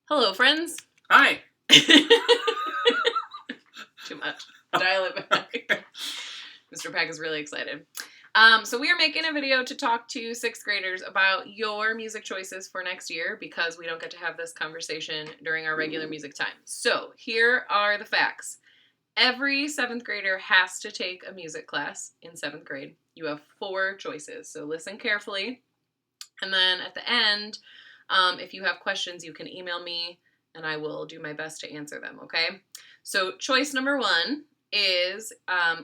Hello, friends. Hi. Too much. Dial it back. Mr. Pack is really excited. So we are making a video to talk to sixth graders about your music choices for next year because we don't get to have this conversation during our regular music time. So here are the facts. Every seventh grader has to take a music class in seventh grade. You have 4 choices, so listen carefully. And then at the end, if you have questions, you can email me and I will do my best to answer them, okay? So choice number 1 is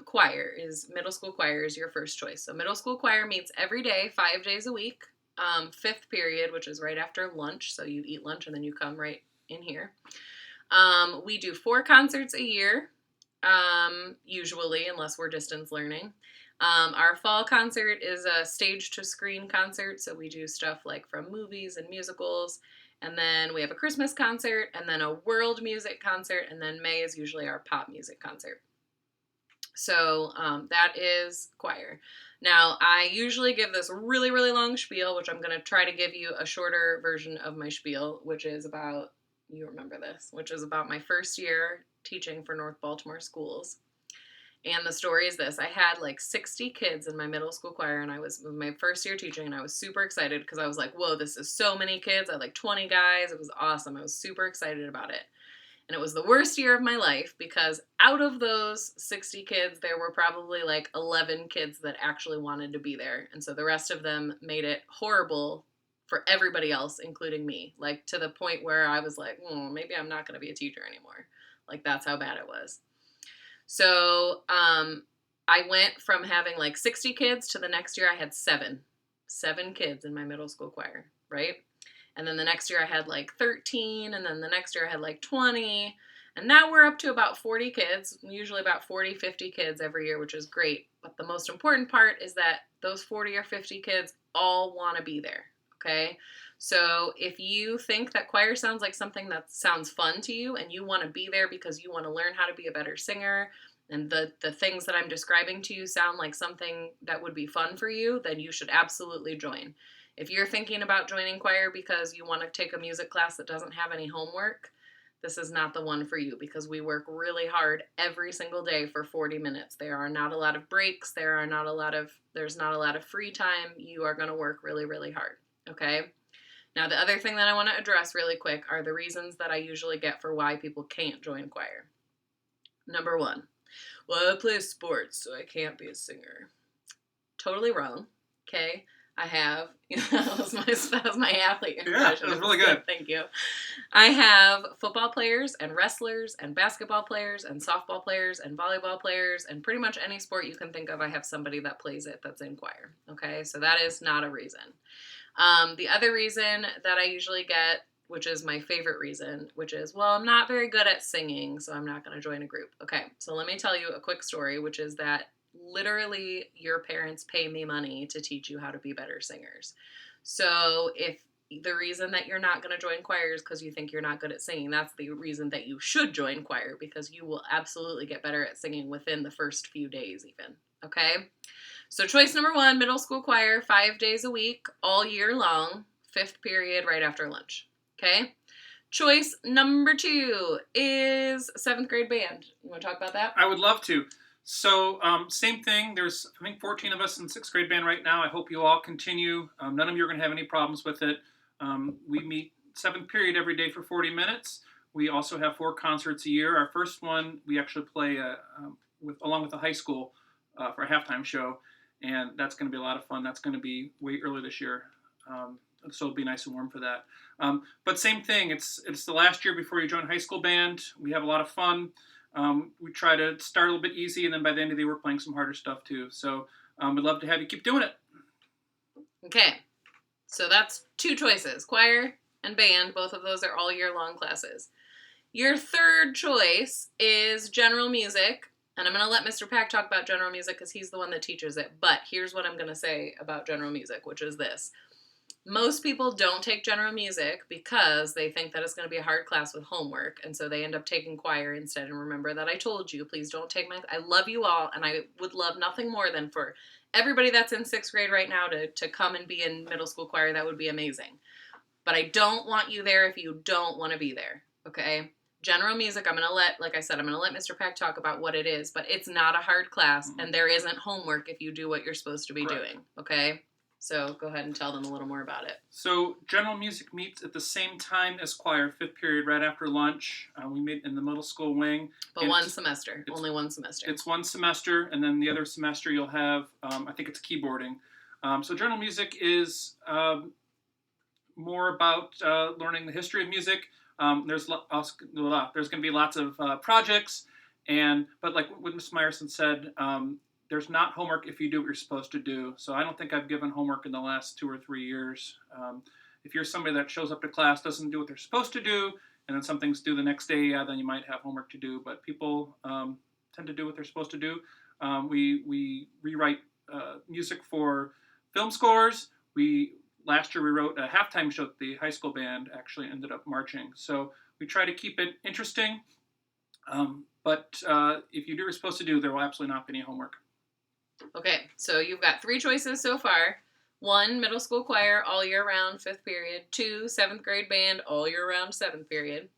choir, is middle school choir is your first choice. So middle school choir meets every day, 5 days a week, 5th period, which is right after lunch. So you eat lunch and then you come right in here. We do 4 concerts a year, usually, unless we're distance learning. Our fall concert is a stage to screen concert, so we do stuff like from movies and musicals. And then we have a Christmas concert, and then a world music concert, and then May is usually our pop music concert. So that is choir. Now, I usually give this really, really long spiel, which I'm going to try to give you a shorter version of my spiel, which is about, you remember this, which is about my first year teaching for North Baltimore schools. And the story is this. I had like 60 kids in my middle school choir, and it was my first year teaching, and I was super excited because I was like, whoa, this is so many kids. I had like 20 guys. It was awesome. I was super excited about it. And it was the worst year of my life because out of those 60 kids, there were probably like 11 kids that actually wanted to be there. And so the rest of them made it horrible for everybody else, including me, like to the point where I was like, maybe I'm not going to be a teacher anymore. Like that's how bad it was. So I went from having like 60 kids to the next year I had 7 kids in my middle school choir, right? And then the next year I had like 13, and then the next year I had like 20. And now we're up to about 40 kids, usually about 40, 50 kids every year, which is great. But the most important part is that those 40 or 50 kids all want to be there, okay? So if you think that choir sounds like something that sounds fun to you and you want to be there because you want to learn how to be a better singer, and the things that I'm describing to you sound like something that would be fun for you, then you should absolutely join. If you're thinking about joining choir because you want to take a music class that doesn't have any homework, this is not the one for you because we work really hard every single day for 40 minutes. There are not a lot of breaks. There's not a lot of free time. You are going to work really, really hard, okay? Now, the other thing that I want to address really quick are the reasons that I usually get for why people can't join choir. Number 1, well, I play sports, so I can't be a singer. Totally wrong, okay? I have, that was my athlete impression. Yeah, that was really good. Thank you. I have football players and wrestlers and basketball players and softball players and volleyball players and pretty much any sport you can think of, I have somebody that plays it that's in choir, okay? So that is not a reason. The other reason that I usually get, which is my favorite reason, which is, well, I'm not very good at singing, so I'm not going to join a group. Okay, so let me tell you a quick story, which is that literally your parents pay me money to teach you how to be better singers. So if the reason that you're not going to join choir is because you think you're not good at singing, that's the reason that you should join choir, because you will absolutely get better at singing within the first few days even, okay? So choice number 1, middle school choir, 5 days a week, all year long, 5th period right after lunch, okay? Choice number 2 is 7th grade band. You want to talk about that? I would love to. So same thing. There's, I think, 14 of us in 6th grade band right now. I hope you all continue. None of you are going to have any problems with it. We meet 7th period every day for 40 minutes. We also have 4 concerts a year. Our first one, we actually play along with the high school for a halftime show. And that's going to be a lot of fun. That's going to be way early this year. So it'll be nice and warm for that. But same thing. It's the last year before you join high school band. We have a lot of fun. We try to start a little bit easy, and then by the end of the day, we're playing some harder stuff too. So we'd love to have you keep doing it. Okay. So that's 2 choices, choir and band. Both of those are all year long classes. Your third choice is general music. And I'm going to let Mr. Pack talk about general music because he's the one that teaches it. But here's what I'm going to say about general music, which is this. Most people don't take general music because they think that it's going to be a hard class with homework. And so they end up taking choir instead. And remember that I told you, please don't take I love you all. And I would love nothing more than for everybody that's in 6th grade right now to come and be in middle school choir. That would be amazing. But I don't want you there if you don't want to be there, okay? General music, I'm going to let Mr. Peck talk about what it is, but it's not a hard class, and there isn't homework if you do what you're supposed to be doing, okay? So go ahead and tell them a little more about it. So general music meets at the same time as choir, 5th period, right after lunch. We meet in the middle school wing. But one semester, only one semester. It's one semester, and then the other semester you'll have, I think it's keyboarding. So general music is more about learning the history of music. There's going to be lots of projects, but like what Ms. Meyerson said, there's not homework if you do what you're supposed to do. So I don't think I've given homework in the last 2 or 3 years. If you're somebody that shows up to class, doesn't do what they're supposed to do, and then something's due the next day, yeah, then you might have homework to do. But people tend to do what they're supposed to do. We rewrite music for film scores. Last year we wrote a halftime show that the high school band actually ended up marching. So we try to keep it interesting. But if you do what you're supposed to do, there will absolutely not be any homework. Okay, so you've got 3 choices so far. 1, middle school choir, all year round, 5th period. 2, 7th grade band, all year round, 7th period.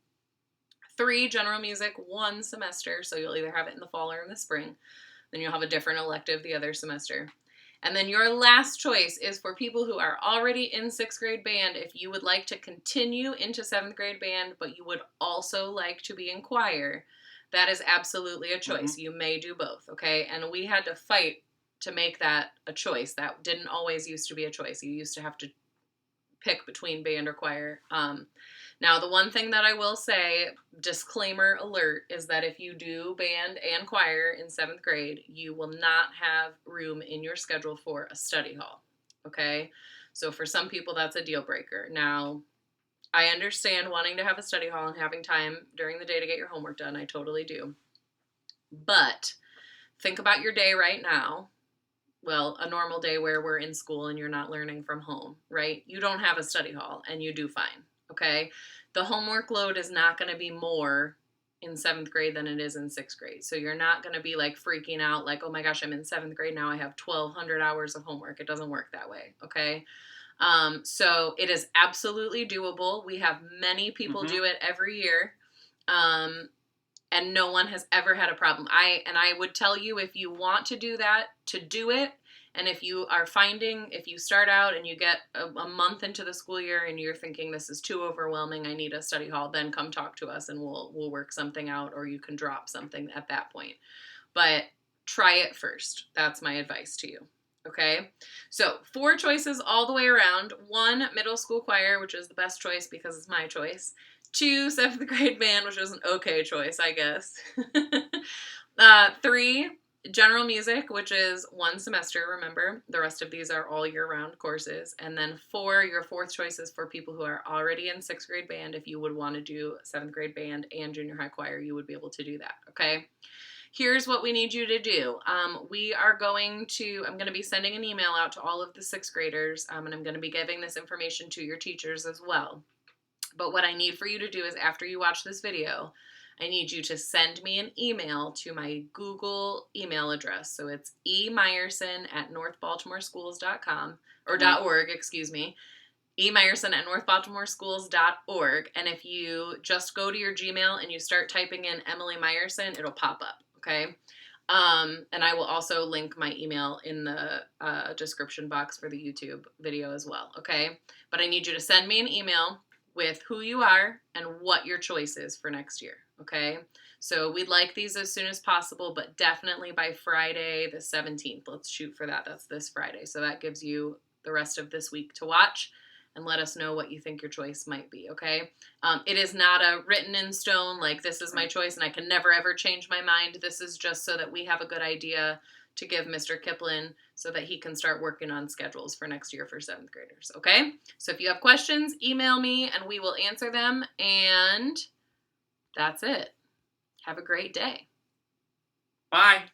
3, general music, 1 semester, so you'll either have it in the fall or in the spring. Then you'll have a different elective the other semester. And then your last choice is for people who are already in 6th grade band. If you would like to continue into 7th grade band, but you would also like to be in choir, that is absolutely a choice. You may do both, okay? And we had to fight to make that a choice. That didn't always used to be a choice. You used to have to pick between band or choir. Now, the one thing that I will say, disclaimer alert, is that if you do band and choir in 7th grade, you will not have room in your schedule for a study hall, okay? So for some people, that's a deal breaker. Now, I understand wanting to have a study hall and having time during the day to get your homework done. I totally do. But think about your day right now. Well, a normal day where we're in school and you're not learning from home, right? You don't have a study hall and you do fine, okay? The homework load is not going to be more in 7th grade than it is in 6th grade. So you're not going to be like freaking out like, oh my gosh, I'm in 7th grade now. I have 1,200 hours of homework. It doesn't work that way, okay? So it is absolutely doable. We have many people do it every year. And no one has ever had a problem. I would tell you, if you want to do that, to do it. And if you start out and you get a month into the school year and you're thinking this is too overwhelming, I need a study hall, then come talk to us and we'll work something out, or you can drop something at that point. But try it first. That's my advice to you. Okay, so 4 choices all the way around. 1, middle school choir, which is the best choice because it's my choice. 2, 7th grade band, which is an okay choice, I guess. 3, general music, which is 1 semester, remember. The rest of these are all year-round courses. And then 4, your 4th choice is for people who are already in 6th grade band. If you would want to do 7th grade band and junior high choir, you would be able to do that, okay? Here's what we need you to do. I'm going to be sending an email out to all of the 6th graders, and I'm going to be giving this information to your teachers as well. But what I need for you to do is, after you watch this video, I need you to send me an email to my Google email address. So it's emeyerson@northbaltimoreschools.com, or .org, excuse me. emeyerson@northbaltimoreschools.org. And if you just go to your Gmail and you start typing in Emily Meyerson, it'll pop up, okay? And I will also link my email in the description box for the YouTube video as well, okay? But I need you to send me an email with who you are and what your choice is for next year, okay? So we'd like these as soon as possible, but definitely by Friday the 17th. Let's shoot for that. That's this Friday. So that gives you the rest of this week to watch and let us know what you think your choice might be, okay? It is not a written in stone, like this is my choice and I can never ever change my mind. This is just so that we have a good idea to give Mr. Kiplin so that he can start working on schedules for next year for 7th graders, okay? So if you have questions, email me and we will answer them, and that's it. Have a great day. Bye.